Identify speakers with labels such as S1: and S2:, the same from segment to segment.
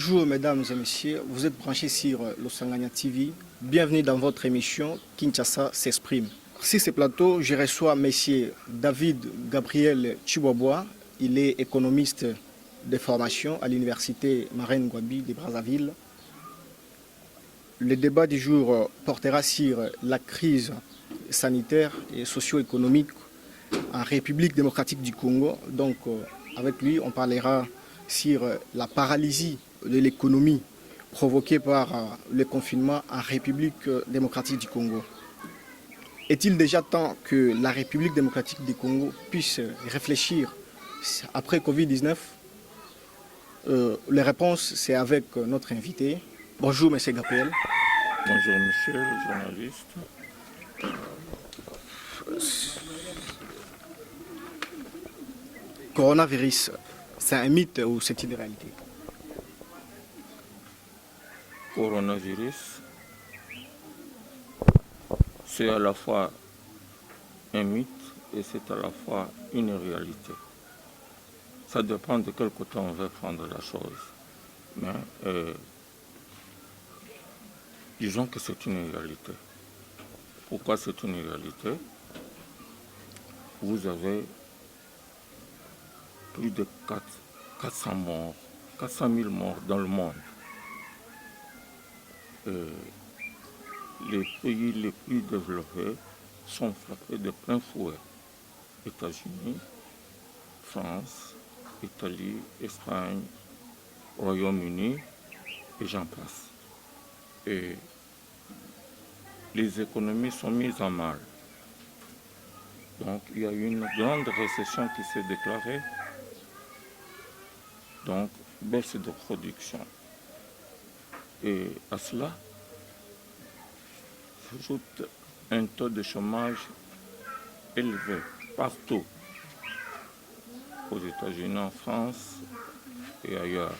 S1: Bonjour mesdames et messieurs, vous êtes branchés sur Losanganya TV. Bienvenue dans votre émission Kinshasa s'exprime. Sur ce plateau, je reçois monsieur David Gabriel Chiboboa. Il est économiste de formation à l'université Marine Ngouabi de Brazzaville. Le débat du jour portera sur la crise sanitaire et socio-économique en République démocratique du Congo. Donc avec lui, on parlera sur la paralysie de l'économie provoquée par le confinement en République démocratique du Congo. Est-il déjà temps que la République démocratique du Congo puisse réfléchir après Covid-19 Les réponses, c'est avec notre invité. Bonjour, M. Gabriel.
S2: Bonjour, monsieur le journaliste.
S1: Coronavirus, c'est un mythe ou c'est une réalité?
S2: Coronavirus, c'est à la fois un mythe et c'est à la fois une réalité. Ça dépend de quel côté on veut prendre la chose. Mais disons que c'est une réalité. Pourquoi c'est une réalité? Vous avez plus de 400 morts, 400 000 morts dans le monde. Les pays les plus développés sont frappés de plein fouet. États-Unis, France, Italie, Espagne, Royaume-Uni et j'en passe. Et les économies sont mises en mal. Donc il y a eu une grande récession qui s'est déclarée. Donc baisse de production. Et à cela s'ajoute un taux de chômage élevé partout, aux États-Unis, en France et ailleurs.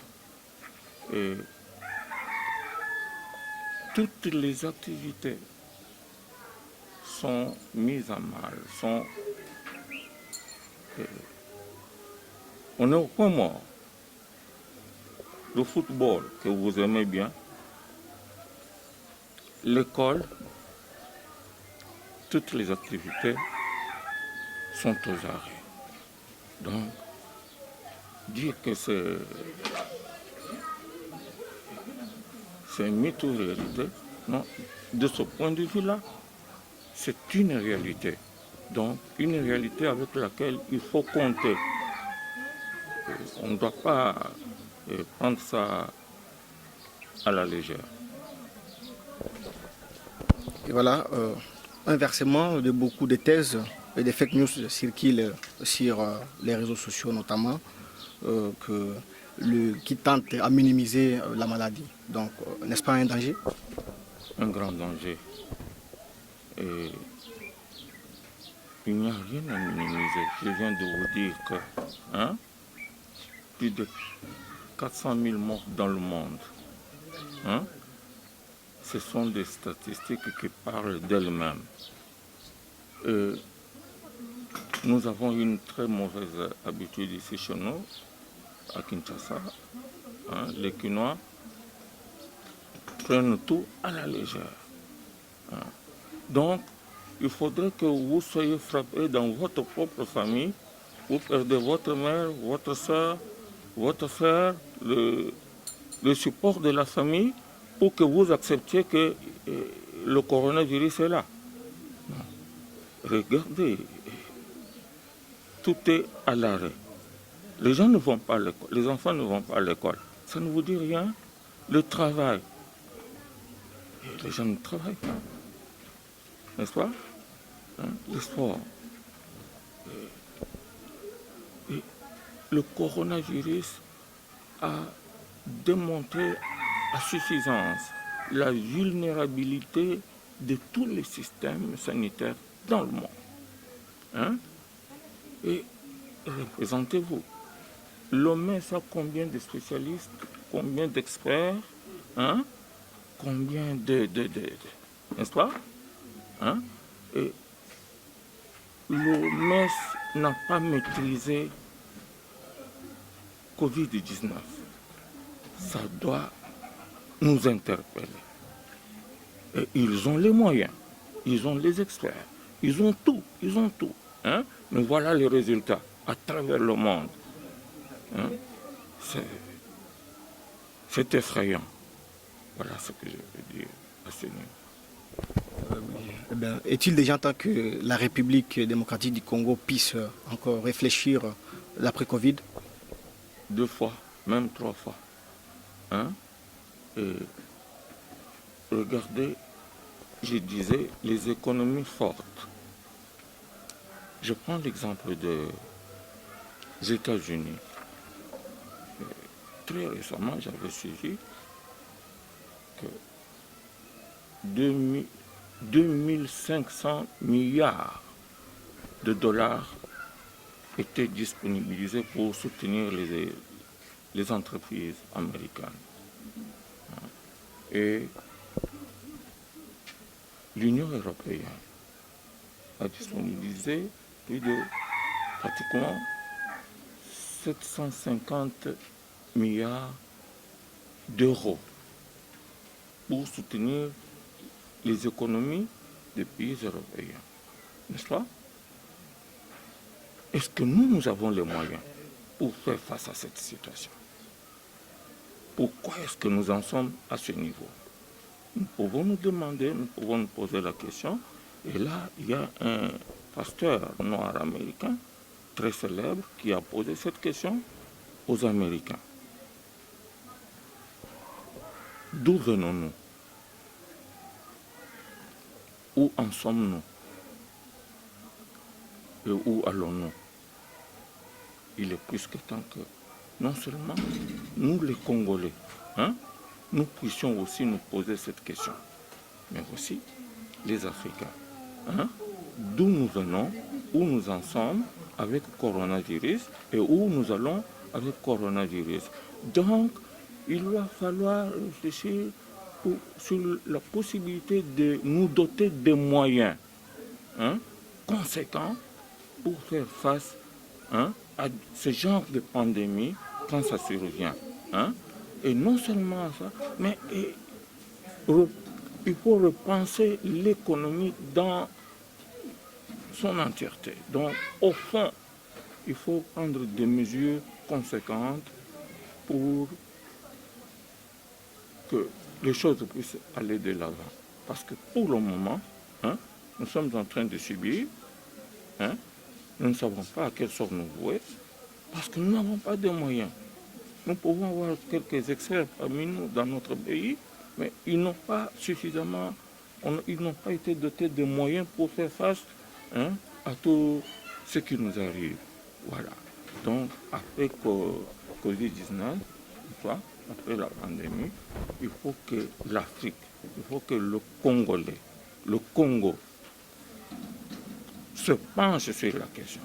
S2: Et toutes les activités sont mises à mal, on est au point mort. Le football que vous aimez bien, l'école, toutes les activités sont aux arrêts. Donc, dire que c'est un mythe ou réalité, non, de ce point de vue-là, c'est une réalité. Donc, une réalité avec laquelle il faut compter. On ne doit pas prendre ça à la légère.
S1: Et voilà, inversement, de beaucoup de thèses et des fake news circulent sur les réseaux sociaux notamment, qui tentent à minimiser la maladie. Donc, n'est-ce pas un danger?
S2: Un grand danger. Et il n'y a rien à minimiser. Je viens de vous dire que plus de 400 000 morts dans le monde. Ce sont des statistiques qui parlent d'elles-mêmes. Nous avons une très mauvaise habitude ici chez nous, à Kinshasa. Les Quinois prennent tout à la légère. Donc, il faudrait que vous soyez frappé dans votre propre famille, vous perdez votre mère, votre soeur, votre frère, le support de la famille, pour que vous acceptiez que le coronavirus est là. Regardez, tout est à l'arrêt. Les gens ne vont pas à l'école, les enfants ne vont pas à l'école. Ça ne vous dit rien? Le travail. Et les gens ne travaillent pas. N'est-ce pas? Le sport. Et le coronavirus a démontré à suffisance la vulnérabilité de tous les systèmes sanitaires dans le monde. Et représentez-vous, l'OMS a combien de spécialistes, combien d'experts, combien n'est-ce pas? Et l'OMS n'a pas maîtrisé Covid-19. ça doit nous interpeller. Et ils ont les moyens, ils ont les experts, ils ont tout, hein? Mais voilà les résultats à travers le monde. Hein? C'est effrayant. Voilà ce que je veux dire à ce niveau.
S1: Eh bien, est-il déjà temps que la République démocratique du Congo puisse encore réfléchir l'après-Covid?
S2: 2 fois, même 3 fois. Hein? Et regardez, je disais, les économies fortes. Je prends l'exemple des États-Unis. Très récemment, j'avais suivi que 2500 milliards de dollars étaient disponibilisés pour soutenir les entreprises américaines. Et l'Union européenne a disponibilisé plus de pratiquement 750 milliards d'euros pour soutenir les économies des pays européens. N'est-ce pas? Est-ce que nous avons les moyens pour faire face à cette situation? Pourquoi est-ce que nous en sommes à ce niveau? Nous pouvons nous demander, nous pouvons nous poser la question. Et là, il y a un pasteur noir américain très célèbre qui a posé cette question aux Américains. D'où venons-nous? Où en sommes-nous? Et où allons-nous? Il est plus que temps que non seulement nous les Congolais, hein, nous puissions aussi nous poser cette question, mais aussi les Africains. Hein, d'où nous venons, où nous en sommes avec le coronavirus et où nous allons avec le coronavirus. Donc, il va falloir réfléchir sur la possibilité de nous doter de moyens, hein, conséquents pour faire face, hein, à ce genre de pandémie quand ça survient. Hein. Et non seulement ça, mais il faut repenser l'économie dans son entièreté. Donc, au fond, il faut prendre des mesures conséquentes pour que les choses puissent aller de l'avant. Parce que pour le moment, hein, nous sommes en train de subir, hein, nous ne savons pas à quelle sorte nous vouer, parce que nous n'avons pas de moyens. Nous pouvons avoir quelques experts parmi nous dans notre pays, mais ils n'ont pas suffisamment, ils n'ont pas été dotés de moyens pour faire face, hein, à tout ce qui nous arrive. Voilà. Donc, après Covid-19, après la pandémie, il faut que l'Afrique, il faut que le Congolais, le Congo, se penche sur la question.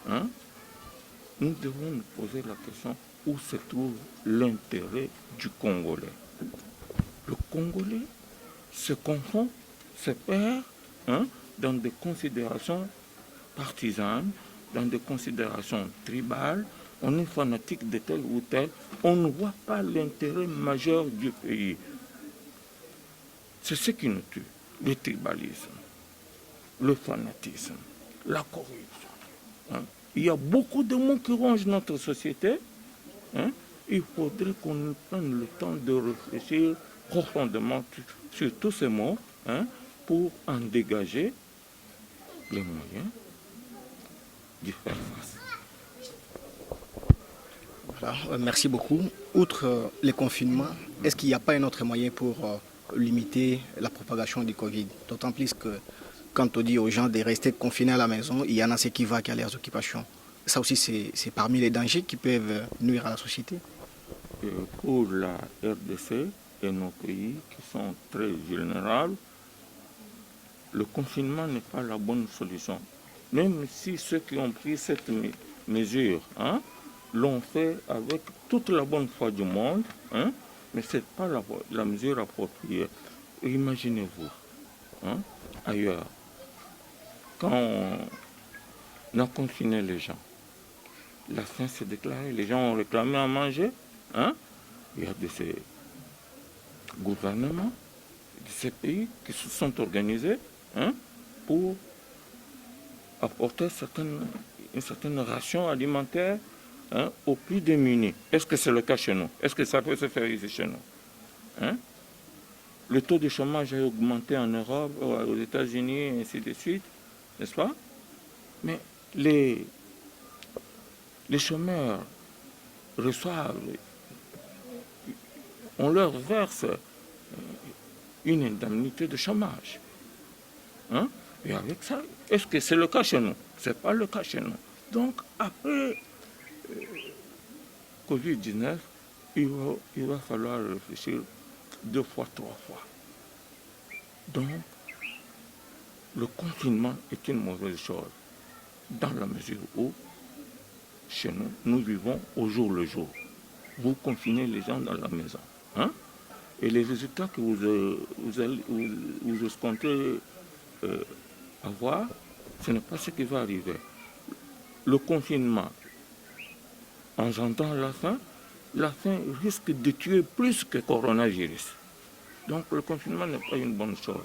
S2: Hein? Nous devons nous poser la question où se trouve l'intérêt du Congolais. Le Congolais se confond, se perd, hein, dans des considérations partisanes, dans des considérations tribales. On est fanatique de tel ou tel. On ne voit pas l'intérêt majeur du pays. C'est ce qui nous tue. Le tribalisme, le fanatisme, la corruption. Hein. Il y a beaucoup de mots qui rongent notre société. Hein. Il faudrait qu'on prenne le temps de réfléchir profondément sur tous ces mots, hein, pour en dégager les moyens d'y faire face.
S1: Voilà, merci beaucoup. Outre les confinements, est-ce qu'il n'y a pas un autre moyen pour limiter la propagation du Covid? D'autant plus que quand on dit aux gens de rester confinés à la maison, il y en a ceux qui vaquent à leurs occupations. Ça aussi, c'est parmi les dangers qui peuvent nuire à la société.
S2: Pour la RDC et nos pays qui sont très vulnérables, le confinement n'est pas la bonne solution. Même si ceux qui ont pris cette mesure, hein, l'ont fait avec toute la bonne foi du monde, hein, mais ce n'est pas la mesure appropriée. Imaginez-vous, hein, ailleurs, quand on a confiné les gens, la faim s'est déclarée, les gens ont réclamé à manger, hein, il y a de ces gouvernements, de ces pays qui se sont organisés pour apporter une certaine ration alimentaire aux plus démunis. Est-ce que c'est le cas chez nous? Est-ce que ça peut se faire ici chez nous? Le taux de chômage a augmenté en Europe, aux États-Unis, et ainsi de suite, n'est-ce pas? Mais les chômeurs reçoivent, on leur verse une indemnité de chômage. Et avec ça, est-ce que c'est le cas chez nous? Ce n'est pas le cas chez nous. Donc, après Covid-19, il va falloir réfléchir 2 fois, 3 fois. Donc, le confinement est une mauvaise chose, dans la mesure où, chez nous, nous vivons au jour le jour. Vous confinez les gens dans la maison. Et les résultats que vous escomptez avoir, ce n'est pas ce qui va arriver. Le confinement, engendrant la faim risque de tuer plus que le coronavirus. Donc le confinement n'est pas une bonne chose.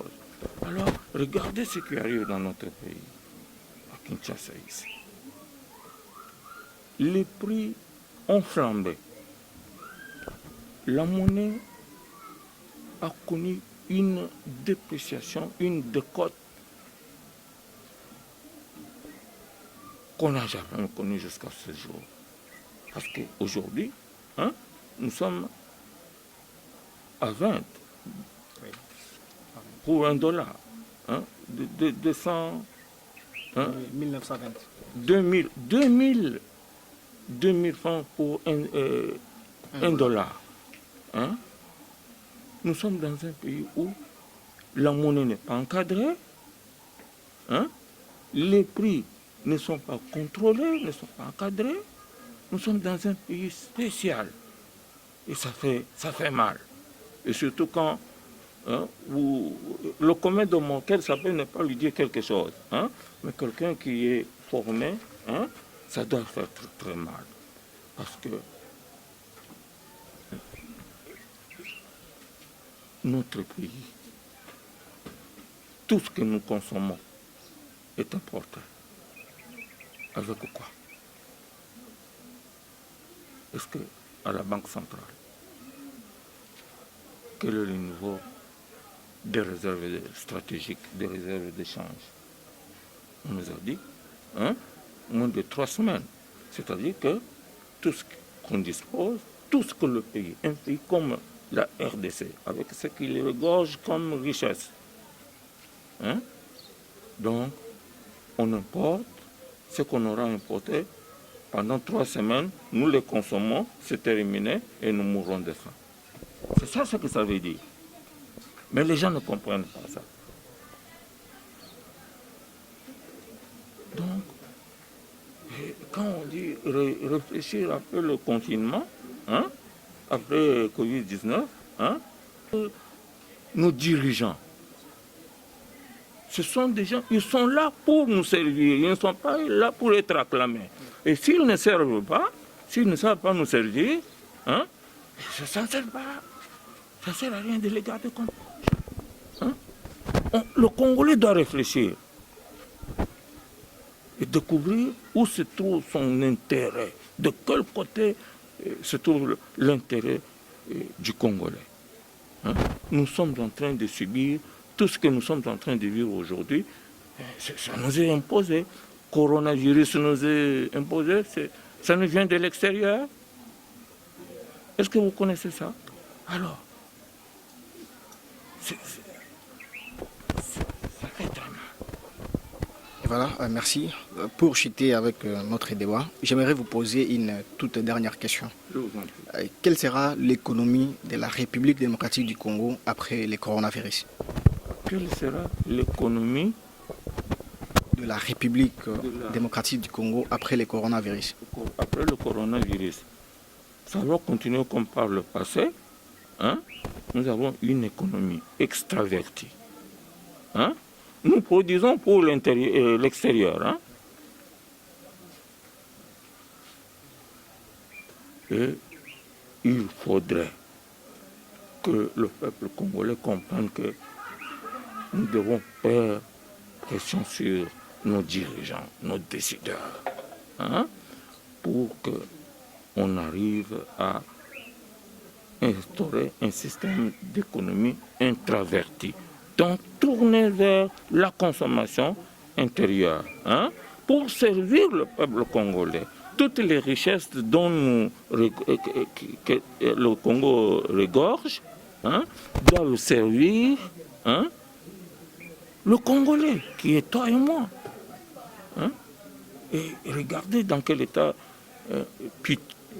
S2: Alors, regardez ce qui arrive dans notre pays, à Kinshasa ici. Les prix ont flambé. La monnaie a connu une dépréciation, une décote qu'on n'a jamais connue jusqu'à ce jour. Parce qu'aujourd'hui, nous sommes à 20 pour $1. De 200...
S1: 1920.
S2: 2000 francs pour un dollar. Nous sommes dans un pays où la monnaie n'est pas encadrée, les prix ne sont pas contrôlés, ne sont pas encadrés. Nous sommes dans un pays spécial et ça fait mal. Et surtout quand le commun de mon cœur, ça peut ne pas lui dire quelque chose, mais quelqu'un qui est formé, ça doit faire très, très mal. Parce que notre pays, tout ce que nous consommons est importé. Avec quoi? Est-ce qu'à la Banque centrale, quel est le niveau des réserves stratégiques, des réserves d'échange? On nous a dit, moins de 3 semaines. C'est-à-dire que tout ce qu'on dispose, tout ce que le pays, un pays comme la RDC, avec ce qu'il regorge comme richesse, donc on importe ce qu'on aura importé pendant 3 semaines, nous les consommons, c'est terminé et nous mourrons de faim. C'est ça ce que ça veut dire. Mais les gens ne comprennent pas ça. Donc, quand on dit réfléchir après le confinement, après Covid-19, nos dirigeants, ce sont des gens, ils sont là pour nous servir, ils ne sont pas là pour être acclamés. Et s'ils ne servent pas, s'ils ne savent pas nous servir, ça ne sert pas. Ça ne sert à rien de les garder comme ça. Le Congolais doit réfléchir et découvrir où se trouve son intérêt, de quel côté se trouve l'intérêt du Congolais. Nous sommes en train de subir tout ce que nous sommes en train de vivre aujourd'hui. Ça nous est imposé. Coronavirus nous est imposé. Ça nous vient de l'extérieur. Est-ce que vous connaissez ça? Alors, ça fait très mal.
S1: Et voilà, merci. Pour chuter avec notre débat, j'aimerais vous poser une toute dernière question.
S2: Je vous en prie.
S1: Quelle sera l'économie de la République démocratique du Congo après le coronavirus?
S2: Quelle sera l'économie
S1: de la République démocratique du Congo après le coronavirus?
S2: Après le coronavirus, ça va continuer comme par le passé. Nous avons une économie extravertie. Nous produisons pour l'extérieur. Et il faudrait que le peuple congolais comprenne que nous devons faire pression sur nos dirigeants, nos décideurs, hein, pour qu'on arrive à instaurer un système d'économie intraverti, donc tourné vers la consommation intérieure, hein, pour servir le peuple congolais. Toutes les richesses dont que le Congo regorge, hein, doivent servir, hein, le Congolais, qui est toi et moi. Hein. Et regardez dans quel état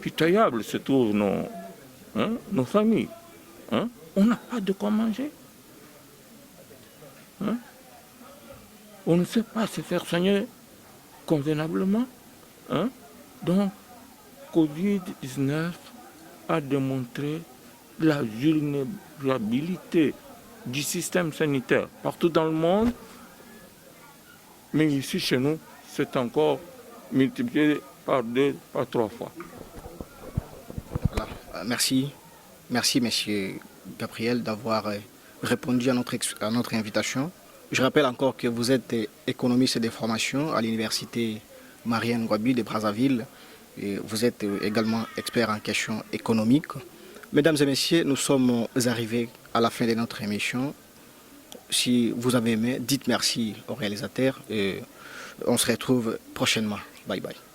S2: pitoyable se trouvent nos familles. Hein. On n'a pas de quoi manger. Hein. On ne sait pas se faire soigner convenablement. Hein. Donc, Covid-19 a démontré la vulnérabilité du système sanitaire partout dans le monde, mais ici chez nous, c'est encore multiplié par 2, par 3 fois.
S1: Voilà. Merci, monsieur Gabriel, d'avoir répondu à notre invitation. Je rappelle encore que vous êtes économiste de formation à l'université Marianne Ngouabi de Brazzaville. Et vous êtes également expert en questions économiques. Mesdames et messieurs, nous sommes arrivés à la fin de notre émission. Si vous avez aimé, dites merci au réalisateur et on se retrouve prochainement. Bye bye.